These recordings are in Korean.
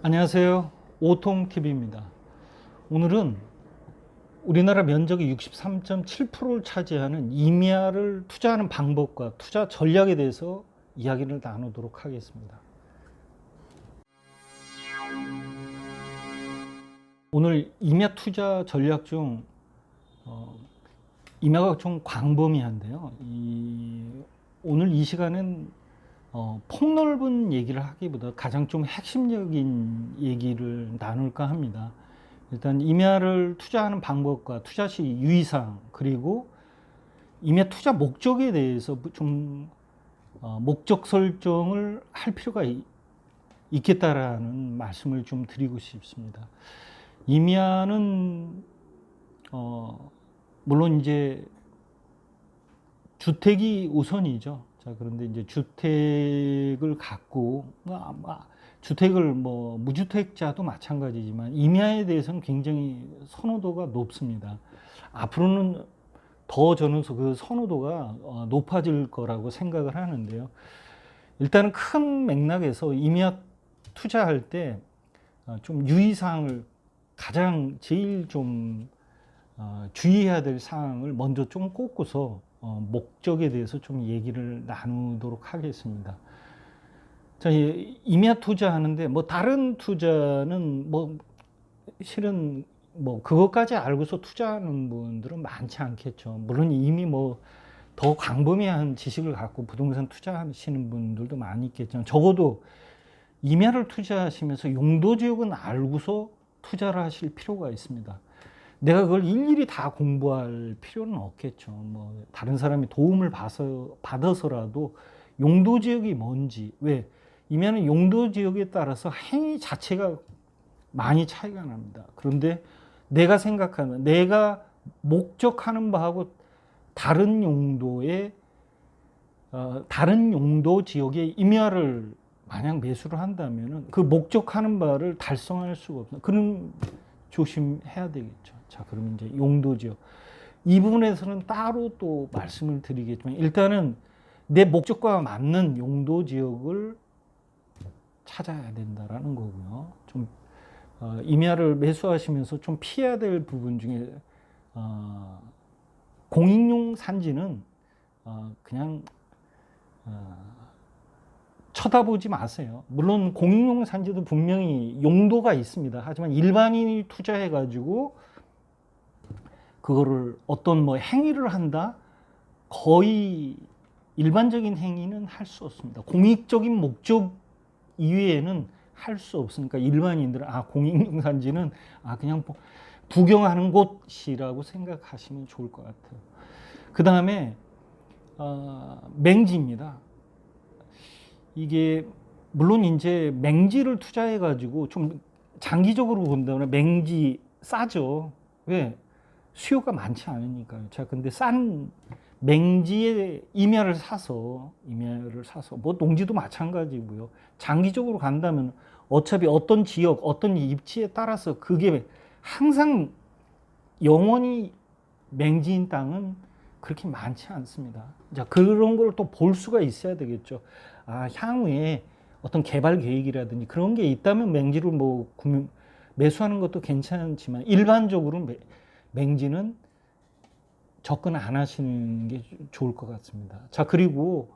안녕하세요. 오통TV입니다. 오늘은 우리나라 면적의 63.7%를 차지하는 임야를 투자하는 방법과 투자 전략에 대해서 이야기를 나누도록 하겠습니다. 오늘 임야 투자 전략 중 임야가 좀 광범위한데요. 오늘 이 시간은 폭넓은 얘기를 하기보다 가장 좀 핵심적인 얘기를 나눌까 합니다. 일단 임야를 투자하는 방법과 투자 시 유의사항, 그리고 임야 투자 목적에 대해서 좀 목적 설정을 할 필요가 있겠다라는 말씀을 좀 드리고 싶습니다. 임야는 물론 이제 주택이 우선이죠. 자, 그런데 이제 주택을 갖고 주택을 무주택자도 마찬가지지만 임야에 대해서는 굉장히 선호도가 높습니다. 앞으로는 더 저는 그 선호도가 높아질 거라고 생각을 하는데요. 일단은 큰 맥락에서 임야 투자할 때 좀 유의사항을 가장 제일 좀 주의해야 될 사항을 먼저 좀 꼽고서 목적에 대해서 좀 얘기를 나누도록 하겠습니다. 자, 임야 투자하는데 다른 투자는 실은 그것까지 알고서 투자하는 분들은 많지 않겠죠. 물론 이미 더 광범위한 지식을 갖고 부동산 투자하시는 분들도 많이 있겠지만 적어도 임야를 투자하시면서 용도 지역은 알고서 투자를 하실 필요가 있습니다. 내가 그걸 일일이 다 공부할 필요는 없겠죠. 다른 사람이 도움을 받아서라도 용도 지역이 뭔지, 왜? 임야는 용도 지역에 따라서 행위 자체가 많이 차이가 납니다. 그런데 내가 생각하는, 내가 목적하는 바하고 다른 용도 지역의 임야를 만약 매수를 한다면 그 목적하는 바를 달성할 수가 없어요. 그럼 조심해야 되겠죠. 자, 그러면 이제 용도 지역. 이 부분에서는 따로 또 말씀을 드리겠지만 일단은 내 목적과 맞는 용도 지역을 찾아야 된다라는 거고요. 좀 임야를 매수하시면서 좀 피해야 될 부분 중에 공익용 산지는 그냥 쳐다보지 마세요. 물론 공익용 산지도 분명히 용도가 있습니다. 하지만 일반인이 투자해가지고 그거를 어떤 행위를 한다? 거의 일반적인 행위는 할 수 없습니다. 공익적인 목적 이외에는 할 수 없으니까 일반인들은 공익용 산지는 그냥 구경하는 곳이라고 생각하시면 좋을 것 같아요. 그 다음에 맹지입니다. 이게 물론 이제 맹지를 투자해 가지고 좀 장기적으로 본다면 맹지 싸죠. 왜? 수요가 많지 않으니까요. 자, 근데 싼 맹지에 임야를 사서 농지도 마찬가지고요. 장기적으로 간다면 어차피 어떤 지역, 어떤 입지에 따라서 그게 항상 영원히 맹지인 땅은 그렇게 많지 않습니다. 자, 그런 걸 또 볼 수가 있어야 되겠죠. 향후에 어떤 개발 계획이라든지 그런 게 있다면 맹지를 매수하는 것도 괜찮지만 일반적으로 맹지는 접근 안 하시는 게 좋을 것 같습니다. 자, 그리고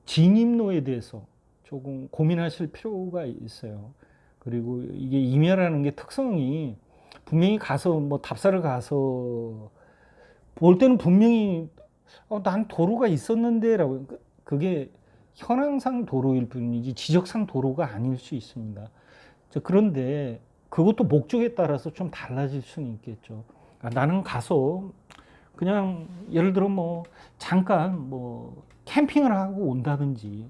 진입로에 대해서 조금 고민하실 필요가 있어요. 그리고 이게 임야라는 게 특성이 분명히 가서 답사를 가서 볼 때는 분명히 난 도로가 있었는데라고, 그게 현황상 도로일 뿐이지 지적상 도로가 아닐 수 있습니다. 그런데 그것도 목적에 따라서 좀 달라질 수는 있겠죠. 나는 가서 그냥 예를 들어 잠깐 캠핑을 하고 온다든지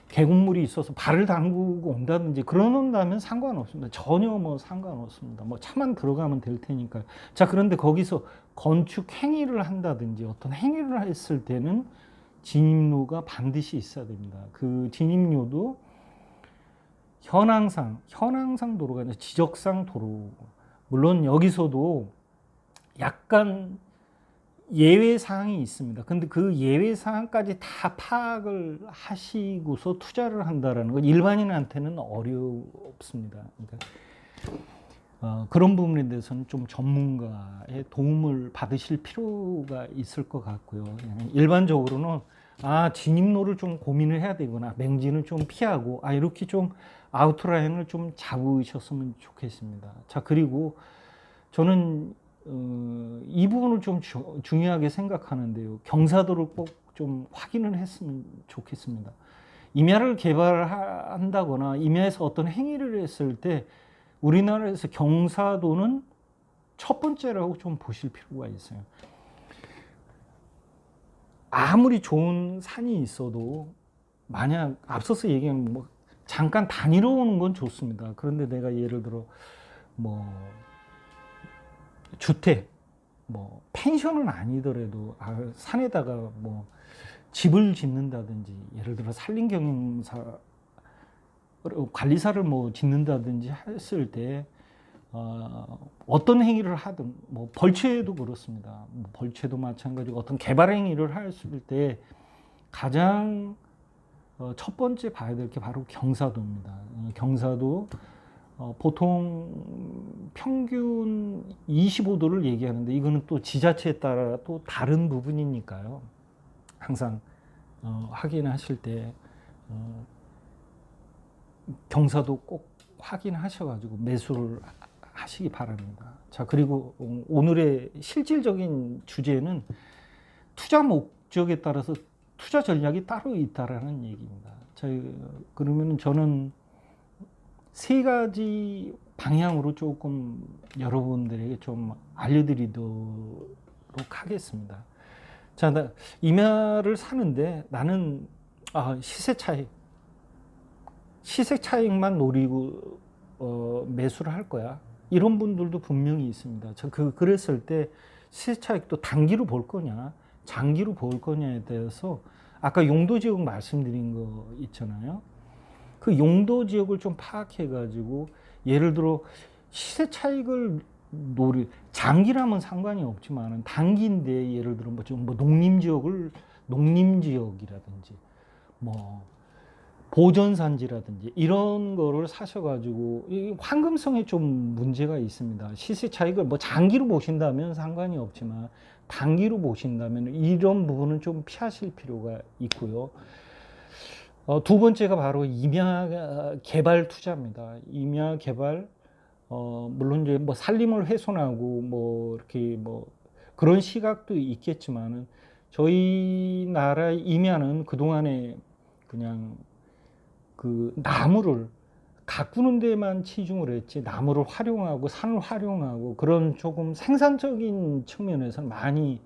계곡물이 있어서 발을 담그고 온다든지 그러는다면 상관없습니다. 전혀 상관없습니다. 차만 들어가면 될 테니까요. 자, 그런데 거기서 건축 행위를 한다든지 어떤 행위를 했을 때는 진입로가 반드시 있어야 됩니다. 그 진입로도 현황상 도로가 아니라 지적상 도로. 물론 여기서도 약간 예외 사항이 있습니다. 근데 그 예외 사항까지 다 파악을 하시고서 투자를 한다라는 건 일반인한테는 어렵습니다. 그러니까 그런 부분에 대해서는 좀 전문가의 도움을 받으실 필요가 있을 것 같고요. 일반적으로는 진입로를 좀 고민을 해야 되거나 맹지는 좀 피하고 이렇게 좀 아웃라인을 좀 잡으셨으면 좋겠습니다. 자, 그리고 저는 이 부분을 좀 중요하게 생각하는데요. 경사도를 꼭 좀 확인을 했으면 좋겠습니다. 임야를 개발한다거나 임야에서 어떤 행위를 했을 때 우리나라에서 경사도는 첫 번째라고 좀 보실 필요가 있어요. 아무리 좋은 산이 있어도 만약 앞서서 얘기한 뭐 잠깐 다니러 오는 건 좋습니다. 그런데 내가 예를 들어 뭐 주택, 뭐 펜션은 아니더라도 산에다가 뭐 집을 짓는다든지 예를 들어 산림경영사 관리사를 뭐 짓는다든지 했을 때 어떤 행위를 하든 뭐 벌채도 그렇습니다. 뭐 벌채도 마찬가지고 어떤 개발 행위를 했을 때 가장 첫 번째 봐야 될 게 바로 경사도입니다. 경사도 보통 평균 25도를 얘기하는데 이거는 또 지자체에 따라 또 다른 부분이니까요. 항상 확인하실 때 경사도 꼭 확인하셔가지고 매수를 하시기 바랍니다. 자, 그리고 오늘의 실질적인 주제는 투자 목적에 따라서 투자 전략이 따로 있다라는 얘기입니다. 자, 그러면 저는 세 가지 방향으로 조금 여러분들에게 좀 알려드리도록 하겠습니다. 자, 임야를 사는데 나는 시세 차익만 노리고 매수를 할 거야. 이런 분들도 분명히 있습니다. 그랬을 때 시세 차익도 단기로 볼 거냐, 장기로 볼 거냐에 대해서 아까 용도 지역 말씀드린 거 있잖아요. 그 용도 지역을 좀 파악해 가지고 예를 들어 시세 차익을 장기라면 상관이 없지만 단기인데 예를 들어 뭐 농림지역이라든지 뭐 보전산지라든지 이런 거를 사셔가지고 황금성에 좀 문제가 있습니다. 시세 차익을 뭐 장기로 보신다면 상관이 없지만 단기로 보신다면 이런 부분은 좀 피하실 필요가 있고요. 두 번째가 바로 임야 개발 투자입니다. 임야 개발, 물론 이제 뭐 산림을 훼손하고 뭐 이렇게 뭐 그런 시각도 있겠지만은 저희 나라 임야는 그동안에 그냥 그 나무를 가꾸는 데만 치중을 했지 나무를 활용하고 산을 활용하고 그런 조금 생산적인 측면에서는 많이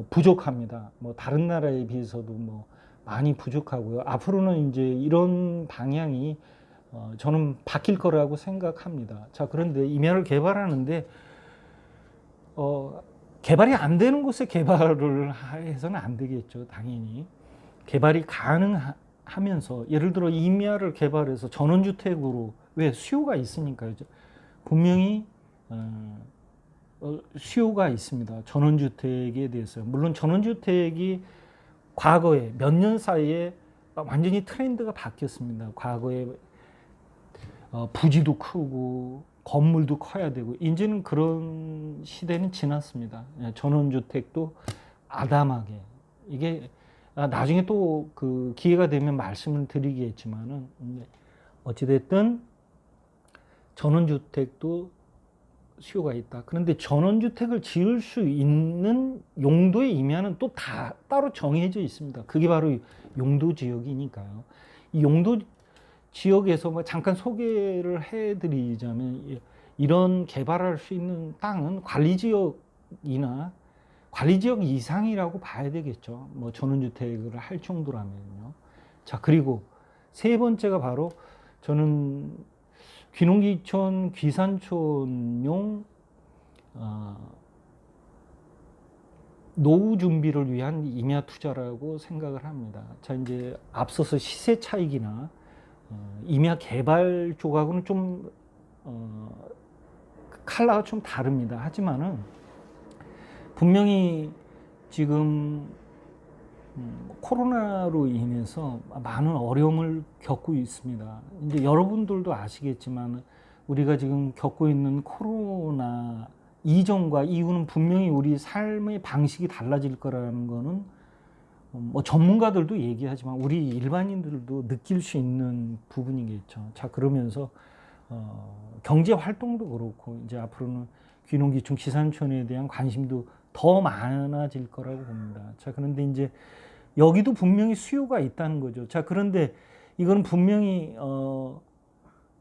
부족합니다. 뭐 다른 나라에 비해서도 뭐 많이 부족하고요. 앞으로는 이제 이런 방향이 저는 바뀔 거라고 생각합니다. 자, 그런데 임야를 개발하는데 개발이 안 되는 곳에 개발을 해서는 안 되겠죠. 당연히 개발이 가능하면서 예를 들어 임야를 개발해서 전원주택으로 왜 수요가 있으니까요. 분명히 수요가 있습니다. 전원주택에 대해서. 물론 전원주택이 과거에 몇 년 사이에 완전히 트렌드가 바뀌었습니다. 과거에 부지도 크고 건물도 커야 되고 이제는 그런 시대는 지났습니다. 전원주택도 아담하게 이게 나중에 또 그 기회가 되면 말씀을 드리겠지만은 어찌됐든 전원주택도 수요가 있다. 그런데 전원주택을 지을 수 있는 용도의 임야는 또 다 따로 정해져 있습니다. 그게 바로 용도 지역이니까요. 이 용도 지역에서 뭐 잠깐 소개를 해드리자면 이런 개발할 수 있는 땅은 관리지역이나 관리지역 이상이라고 봐야 되겠죠. 뭐 전원주택을 할 정도라면요. 자, 그리고 세 번째가 바로 저는 귀농귀촌 귀산촌용 노후 준비를 위한 임야 투자라고 생각을 합니다. 자, 이제 앞서서 시세 차익이나 임야 개발 쪽하고는 좀 컬러가 좀 다릅니다. 하지만은 분명히 지금 코로나로 인해서 많은 어려움을 겪고 있습니다. 이제 여러분들도 아시겠지만 우리가 지금 겪고 있는 코로나 이전과 이후는 분명히 우리 삶의 방식이 달라질 거라는 거는 뭐 전문가들도 얘기하지만 우리 일반인들도 느낄 수 있는 부분이겠죠. 자, 그러면서 경제 활동도 그렇고 이제 앞으로는 귀농귀촌 지산촌에 대한 관심도 더 많아질 거라고 봅니다. 자, 그런데 이제 여기도 분명히 수요가 있다는 거죠. 자, 그런데 이건 분명히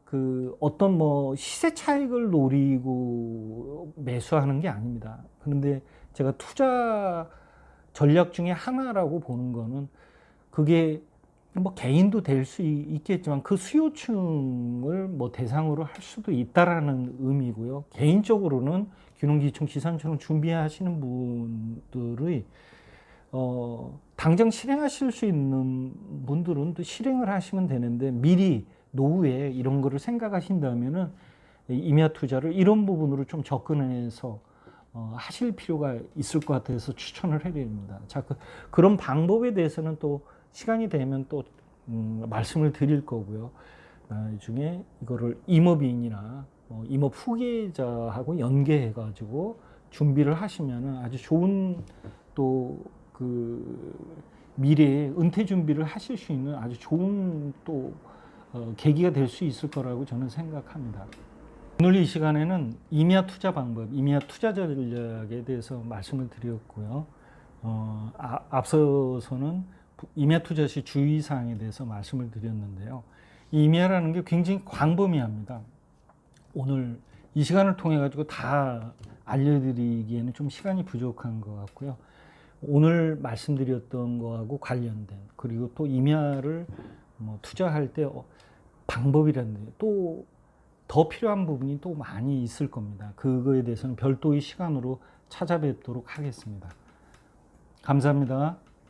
그 어떤 뭐 시세 차익을 노리고 매수하는 게 아닙니다. 그런데 제가 투자 전략 중에 하나라고 보는 거는 그게 뭐 개인도 될 수 있겠지만 그 수요층을 뭐 대상으로 할 수도 있다라는 의미고요. 개인적으로는 귀농귀촌 지산촌을 준비하시는 분들의 당장 실행하실 수 있는 분들은 또 실행을 하시면 되는데 미리 노후에 이런 거를 생각하신다면은 임야 투자를 이런 부분으로 좀 접근해서 하실 필요가 있을 것 같아서 추천을 해드립니다. 자, 그런 방법에 대해서는 또 시간이 되면 또 말씀을 드릴 거고요. 나중에 이거를 임업인이나 임업 후계자하고 연계해가지고 준비를 하시면은 아주 좋은 또 그 미래에 은퇴 준비를 하실 수 있는 아주 좋은 또 계기가 될 수 있을 거라고 저는 생각합니다. 오늘 이 시간에는 임야 투자 방법, 임야 투자 전략에 대해서 말씀을 드렸고요. 앞서서는 임야 투자 시 주의사항에 대해서 말씀을 드렸는데요. 이 임야라는 게 굉장히 광범위합니다. 오늘 이 시간을 통해 가지고 다 알려드리기에는 좀 시간이 부족한 것 같고요. 오늘 말씀드렸던 거하고 관련된 그리고 또 임야를 뭐 투자할 때 방법이라든지 또 더 필요한 부분이 또 많이 있을 겁니다. 그거에 대해서는 별도의 시간으로 찾아뵙도록 하겠습니다. 감사합니다.